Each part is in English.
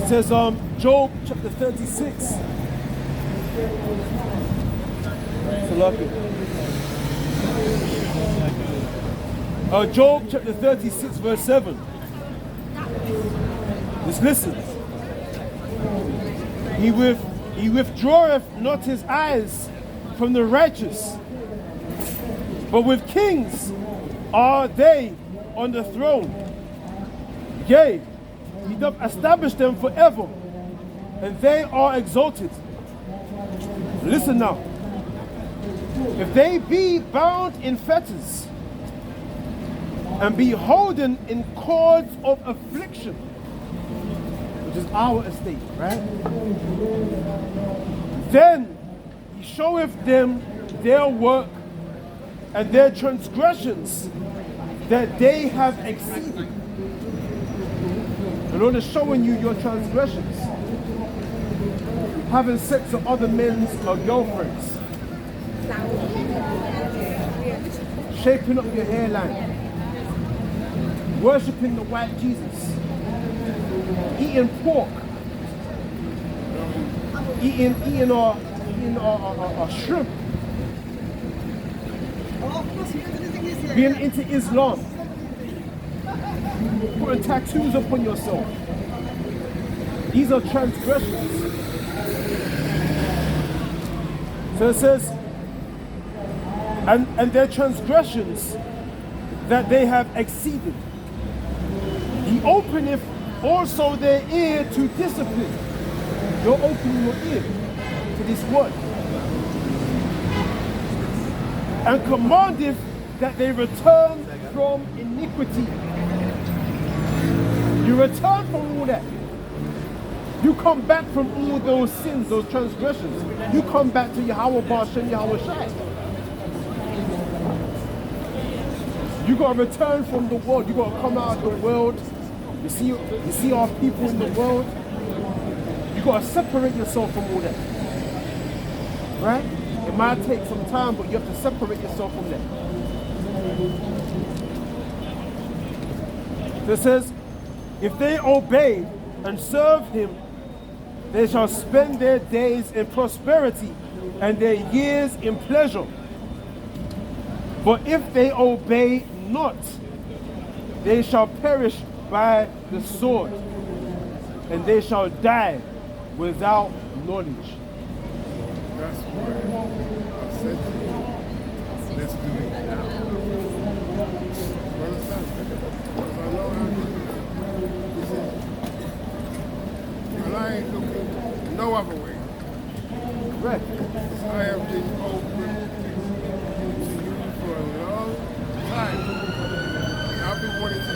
It says Job chapter 36. Job chapter 36 verse 7. Just listen. He withdraweth not his eyes from the righteous, but with kings are they on the throne. Yea, he doth establish them forever, and they are exalted. Listen now. If they be bound in fetters, and be holden in cords of affliction, which is our estate, right? Then he showeth them their work and their transgressions that they have exceeded. The Lord is showing you your transgressions. Having sex with other men's girlfriends. Shaping up your hairline. Worshipping the white Jesus. Eating pork. Eating our shrimp. Being into Islam. Putting tattoos upon yourself. These are transgressions. So it says, and their transgressions that they have exceeded. He openeth also their ear to discipline. You're opening your ear to this word. And commandeth that they return from iniquity. You return from all that. You come back from all those sins, those transgressions. You come back to Yahweh Bashem, Yahweh Shai. You got to return from the world. You got to come out of the world. You see our people in the world. You got to separate yourself from all that. Right? It might take some time, but you have to separate yourself from that. So it says, if they obey and serve him, they shall spend their days in prosperity and their years in pleasure. But if they obey not, they shall perish by the sword, and they shall die without knowledge. That's why I said to you, let's do it now. Understand? Because I know how to do it. And I ain't looking no other way. Correct. I have been open to you for a long time. I've been wanting to get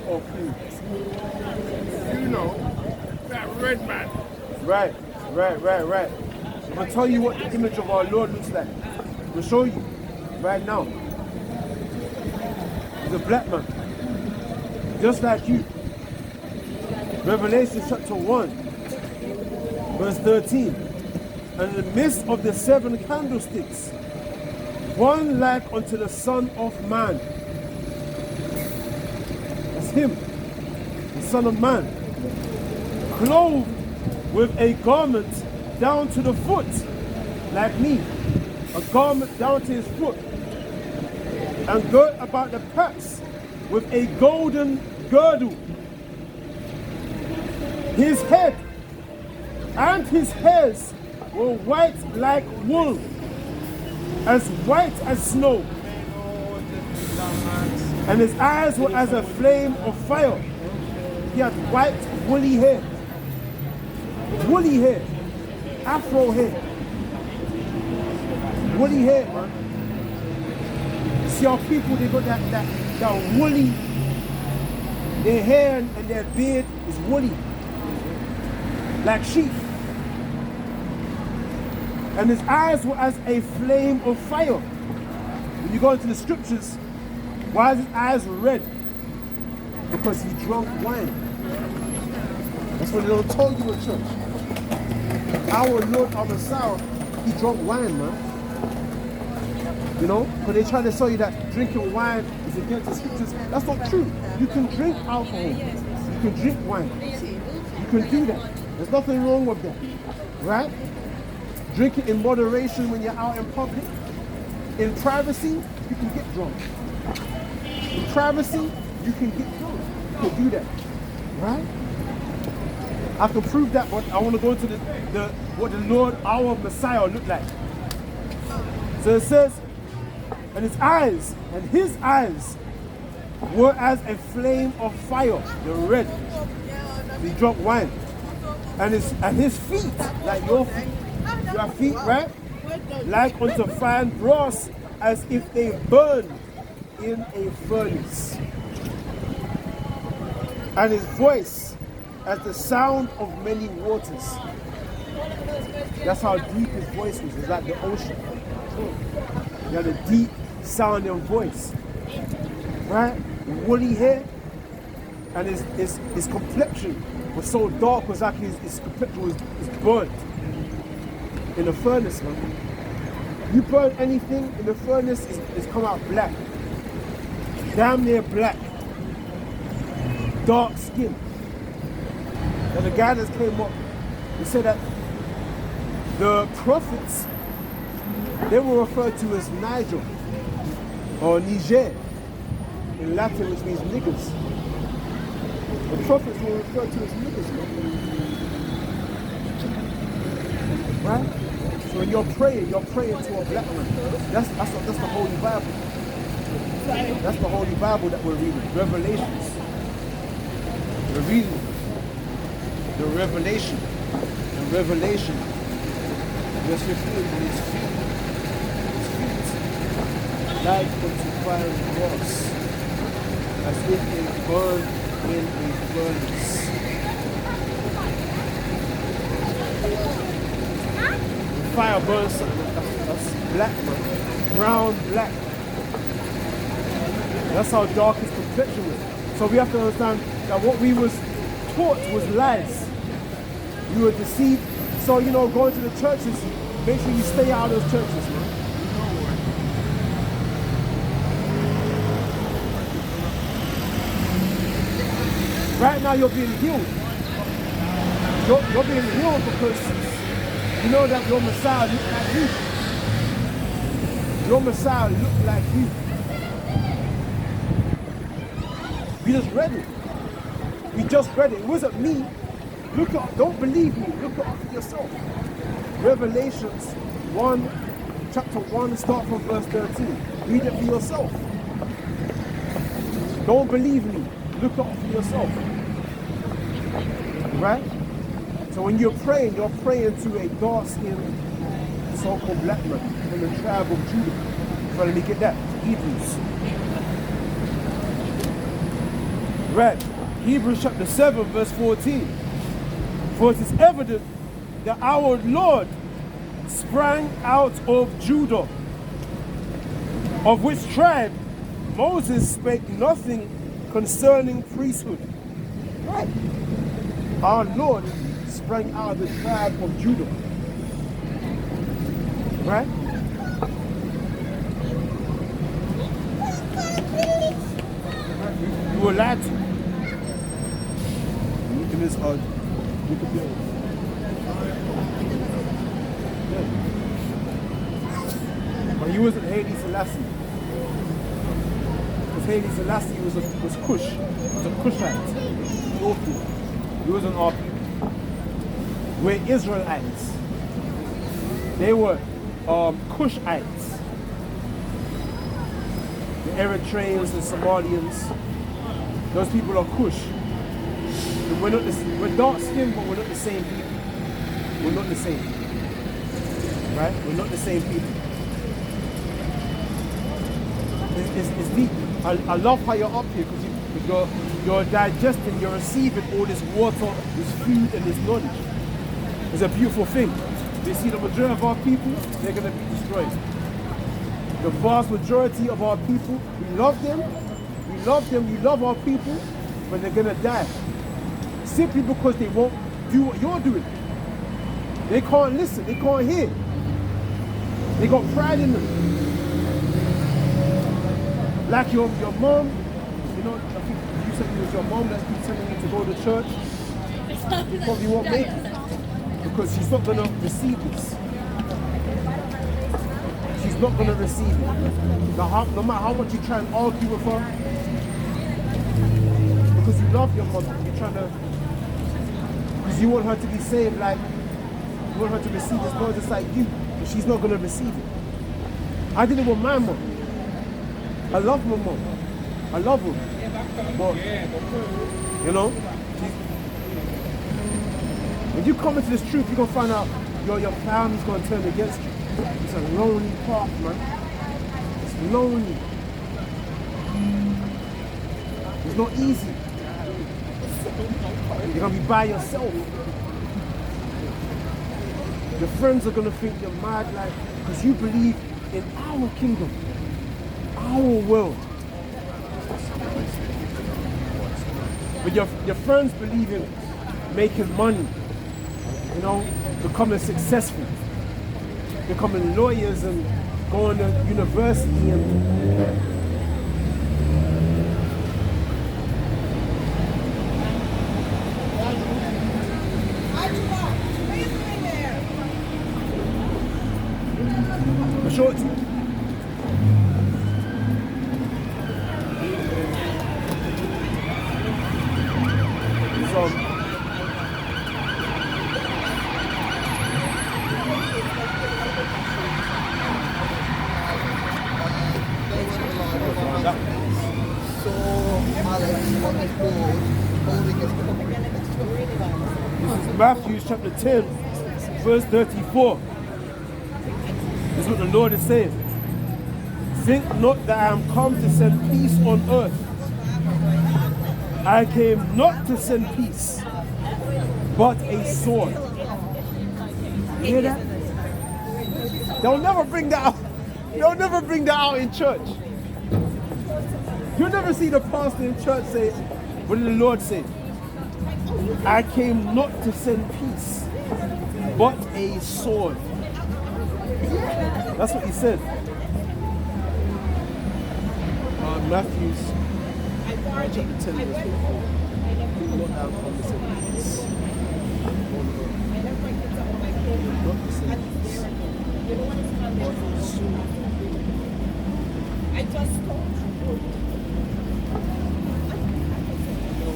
of you. You know, that red man. Right. I'm going to tell you what the image of our Lord looks like. I'm going to show you right now. He's a black man. Just like you. Revelation chapter 1, verse 13. And in the midst of the 7 candlesticks, one like unto the Son of Man. Him, the Son of Man, clothed with a garment down to the foot, like me, a garment down to his foot, and girt about the paps with a golden girdle. His head and his hairs were white like wool, as white as snow. And his eyes were as a flame of fire. He had white, woolly hair. Afro hair. Woolly hair, man. See how people, they got that woolly, their hair and their beard is woolly, like sheep. And his eyes were as a flame of fire. When you go into the scriptures, why is his eyes red? Because he drank wine. That's what they don't tell you in church. Our Lord, our Messiah, he drank wine, man. You know, because they try to tell you that drinking wine is against the scriptures. That's not true. You can drink alcohol. You can drink wine. You can do that. There's nothing wrong with that. Right? Drink it in moderation when you're out in public. In privacy, you can get drunk. In privacy, you can get drunk. You can do that. Right? I can prove that, but I want to go into what the Lord, our Messiah, looked like. So it says, and his eyes were as a flame of fire. They're red. He drank wine. And his feet, like your feet, right? Like unto fine brass, as if they burned in a furnace. And his voice as the sound of many waters. That's how deep his voice was. It was like the ocean. He had a deep sounding voice. Right? Woolly hair. And his complexion was so dark, it was like his complexion was burnt in a furnace, man. You burn anything in the furnace, it's come out black. Damn near black. Dark skin. And the guy that came up, he said that the prophets, they were referred to as Niger or Niger in Latin, which means niggers. The prophets were referred to as niggers, right? So when you're praying to a black man. That's the Holy Bible. That's the Holy Bible that we're reading. Revelations. We're reading the Revelation. And Revelation, verse 15, and his feet like unto fire brass, as if they burned in a furnace. The fire burns something that's black, man. Brown, black. That's how dark his complexion was. So we have to understand that what we was taught was lies. We were deceived. So, you know, going to the churches, make sure you stay out of those churches, man. Right now you're being healed. You're being healed because you know that your Messiah looked like you. Your Messiah looked like you. We just read it. We just read it. It wasn't me. Look it up. Don't believe me. Look it up for yourself. Revelations 1, chapter 1, start from verse 13. Read it for yourself. Don't believe me. Look it up for yourself. Right? So when you're praying to a dark-skinned, so-called black man from the tribe of Judah. So let me get that. Hebrews. Right. Hebrews chapter 7, verse 14. For it is evident that our Lord sprang out of Judah, of which tribe Moses spake nothing concerning priesthood. Right. Our Lord sprang out of the tribe of Judah. Right? You were lied to. Look at this hard. Look at this. But he wasn't Haile Selassie. Because Haile Selassie was Kush. He was a Kushite. Ethiopia. He wasn't our people. We're Israelites. They were Kushites. The Eritreans and Somalians. Those people are Kush. We're dark skinned, but we're not the same people. We're not the same. Right? We're not the same people. It's deep. I love how you're up here because you're digesting, you're receiving all this water, this food, and this knowledge. It's a beautiful thing. You see, the majority of our people, they're going to be destroyed. The vast majority of our people, we love them, we love our people, but they're going to die. Simply because they won't do what you're doing. They can't listen, they can't hear. They got pride in them. Like your mom, you know, I think you said it was your mom that's been telling you to go to church. You probably won't make it because she's not going to receive this. She's not going to receive it. No matter how much you try and argue with her, because you love your mother, you're trying to, because you want her to be saved, like, you want her to receive this knowledge just like you, but she's not going to receive it. I did it with my mom. I love my mom. I love her. But, you know, when you come into this truth, you're going to find out your family's going to turn against you. It's a lonely path, man. It's lonely. It's not easy. You're going to be by yourself. Your friends are going to think you're mad, like, because you believe in our kingdom, our world. But your friends believe in making money, you know, becoming successful, becoming lawyers and going to university and short. This is Matthew chapter 10, verse 34. This is what the Lord is saying. Think not that I am come to send peace on earth. I came not to send peace, but a sword. You hear that? They'll never bring that out. They'll never bring that out in church. You'll never see the pastor in church say, what did the Lord say? I came not to send peace, but a sword. That's what he said. Matthew's chapter 10, verse 24. Not that I'm come to send peace. Not to send peace, but a sword. I just told you.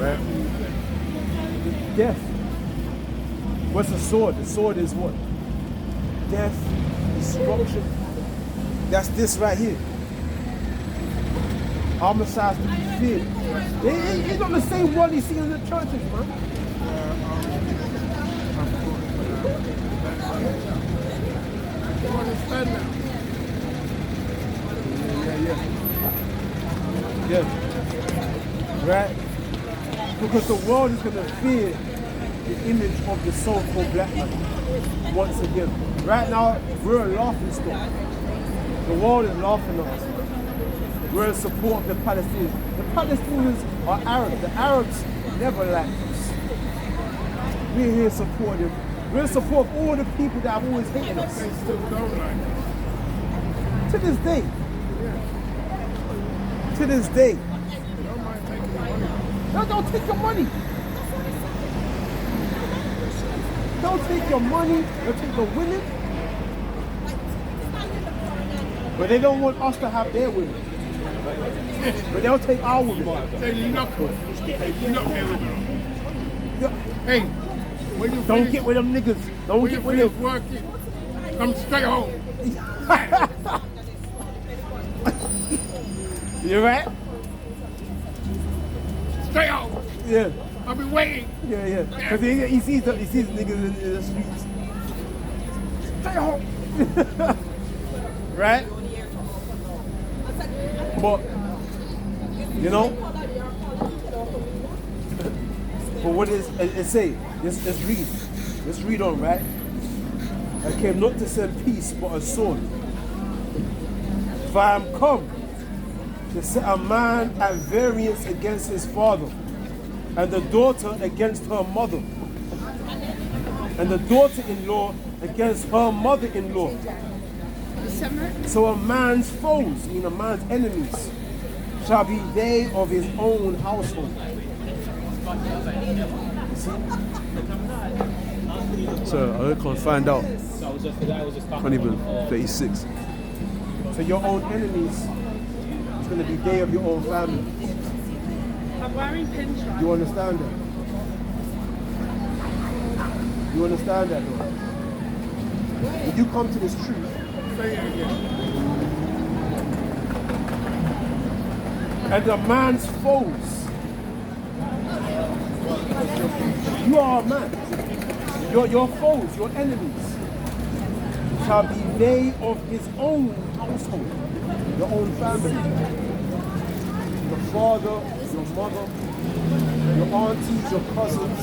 Right? Death. What's a sword? The sword is what? Death, destruction. That's this right here. Homicides to be feared. It's not the same one you see in the churches, man. You understand now? Yeah. Right? Because the world is going to fear the image of the so-called black man once again. Right now, we're a laughing stock. The world is laughing at us. We're in support of the Palestinians. The Palestinians are Arabs. The Arabs never liked us. We're here supporting them. We're in support of all the people that have always hated us. They still don't like it. To this day. To this day. They don't mind taking the money. No, don't take your money. Don't take your money. They'll take the women. But they don't want us to have their women. But they'll take our women. They knock them. They knock everything. Hey, when you Don't finish, get with them niggas. Don't when you get with finish them. working, come straight home. You right? Straight home. Yeah. I'll be waiting. Yeah. Because he sees the niggas in the streets. Stay home. Right? But, you know, but what is it say? Let's read. Let's read on, right? I came not to send peace, but a sword. For I am come to set a man at variance against his father, and the daughter against her mother, and the daughter-in-law against her mother-in-law. So a man's foes, a man's enemies, shall be they of his own household. You see? So I can't find out. 36. So your own enemies is going to be they of your own family. I'm wearing pinstripe. You understand that? You understand that, though? When you come to this truth, Say it again. and a man's foes, you are a man. Your foes, your enemies, shall be they of his own household, your own family. Your father, your mother, your aunties, your cousins,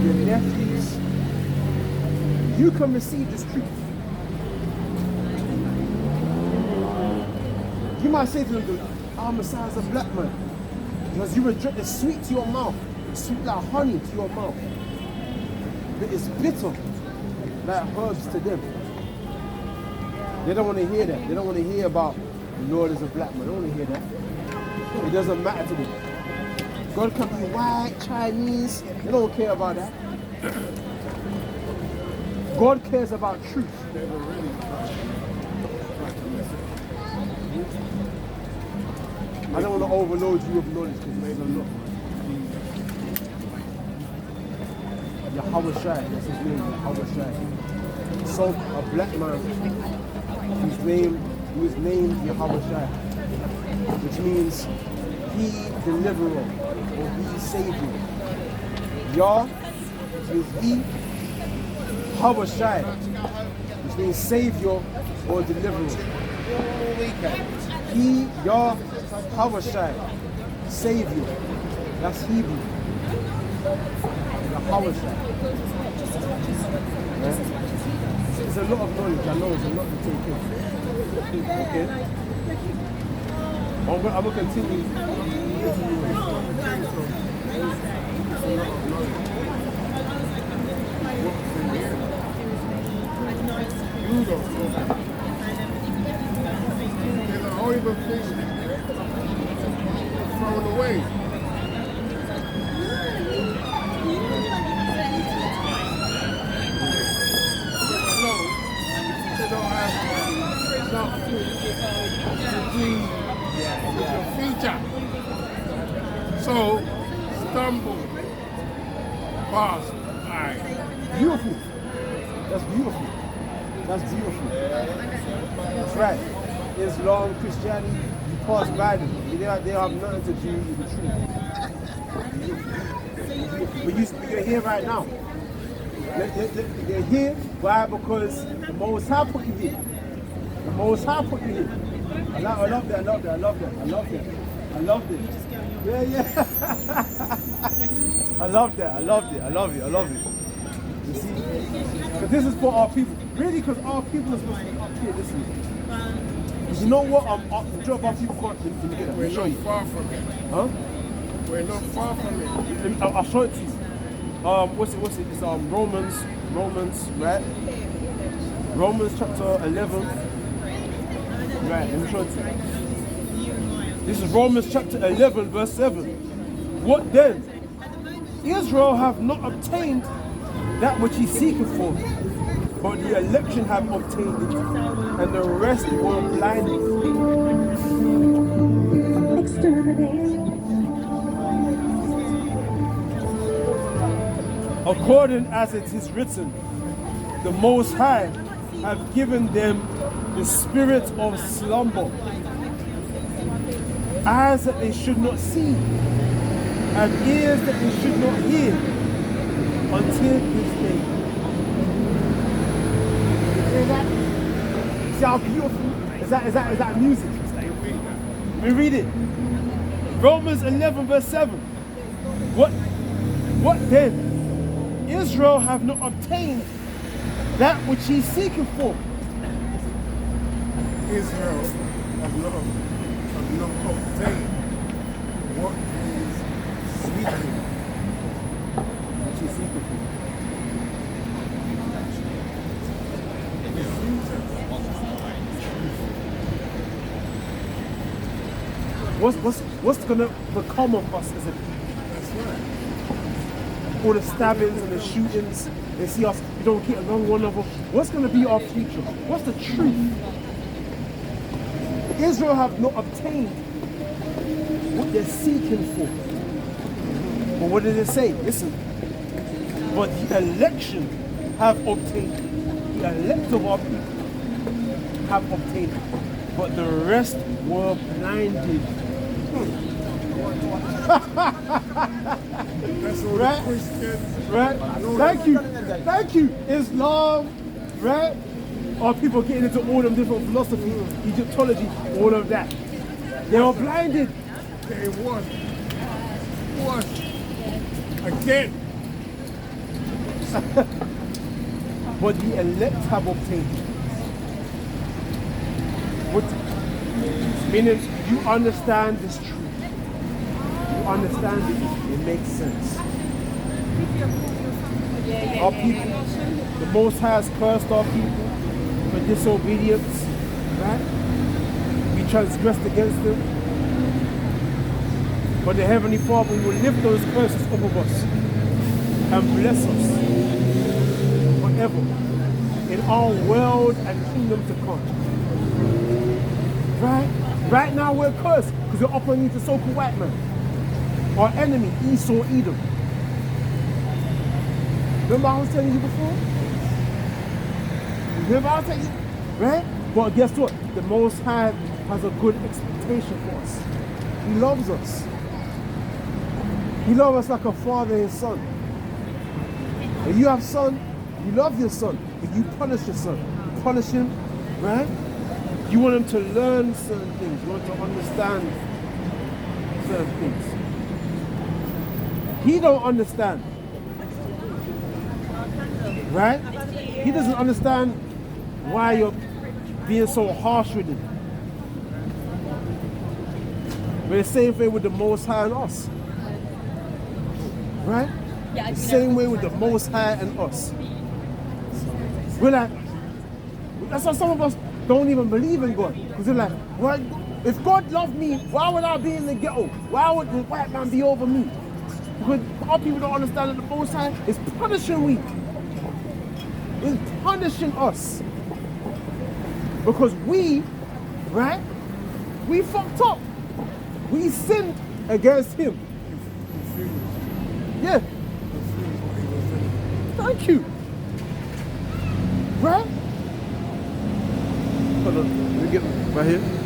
your nephews. You can receive this truth. You might say to them, our Messiah is a black man. Because you reject it's sweet to your mouth. It's sweet like honey to your mouth. But it's bitter like herbs to them. They don't want to hear that. They don't want to hear about the Lord is a black man. They don't want to hear that. It doesn't matter to them. God can be white, Chinese. They don't care about that. God cares about truth. Never really tried to listen. I don't want to overload you with knowledge because there's a lot. Yahweh Shai, that's his name, Yahweh Shai. So a black man who is named Yahweh Shai, which means he deliverer or he savior. Yah is he, Yahweh Shai, which means savior or deliverer. He, Yah, Yahweh Shai, savior. That's Hebrew. Yahweh Shai. Yeah? There's a lot of knowledge, I know there's a lot to take in. Okay? I'm going to continue. You don't know. There's a whole other thing thrown away. They don't have something to do with your feature. So, stumble past by. Beautiful. That's beautiful. That's beautiful. That's right. Islam, Christianity, you pass by them. They have nothing to do with the truth. But you're here right now. You're here. Why? Because the Most High put you here. The Most High put you here. I love that. I love that. I love that. I love that. I love it. Yeah. I love that. I loved it. I love it. I love it. You see? Because this is for our people. Really, because our people are supposed to be up here listening. Because you know what? The job our people got. Let me get that. We're Let me show not you. far from it. Huh? We're not far from it. I'll show it to you. What's it? It's Romans, right? Romans chapter 11. Right, let me show it to you. This is Romans chapter 11, verse 7. What then? Israel have not obtained that which he seeketh for, but the election have obtained it, and the rest were blinded. According as it is written, the Most High have given them the spirit of slumber, eyes that they should not see, and ears that they should not hear, until this day. You hear that? See how beautiful? Is that music? We read it. Romans 11 verse 7. What then? Israel have not obtained that which he's seeking for. Israel have not obtained what is seeking. Which he's seeking for. What's gonna become of us as a people? That's right. All the stabbings and the shootings, they see us, we don't get along one another. What's gonna be our future? What's the truth? Israel have not obtained what they're seeking for. But what did it say? Listen. But the election have obtained. The elect of our people have obtained it. But the rest were blinded. That's all Right. the Christians. Right? Thank you. Islam, right? Or people getting into all them different philosophies, Egyptology, all of that. They were blinded. They won. Again. But the elect have obtained it. What? Meaning you understand this truth. You understand it. It makes sense. Our people, the Most High has cursed our people for disobedience, right? We transgressed against them. But the Heavenly Father will lift those curses off of us and bless us forever in our world and kingdom to come. Right? Right now we're cursed because we're operating to so-called white man. Our enemy, Esau, Edom. Remember I was telling you before? Remember I was telling you? Right? But guess what? The Most High has a good expectation for us. He loves us. He loves us like a father and son. If you have son, you love your son. If you punish your son, punish him, right? You want him to learn certain things. You want to understand certain things. He don't understand. Right? He doesn't understand why you're being so harsh with him. But the same thing with the Most High and us. Right? The same way with the Most High and us. We're like, that's why some of us don't even believe in God. Because they're like, well, if God loved me, why would I be in the ghetto? Why would the white man be over me? Because our people don't understand that the Most High is punishing we. Is punishing us. Because we, right? We fucked up. We sinned against him. Yeah. Thank you. Right? Hold on. Let me get right here.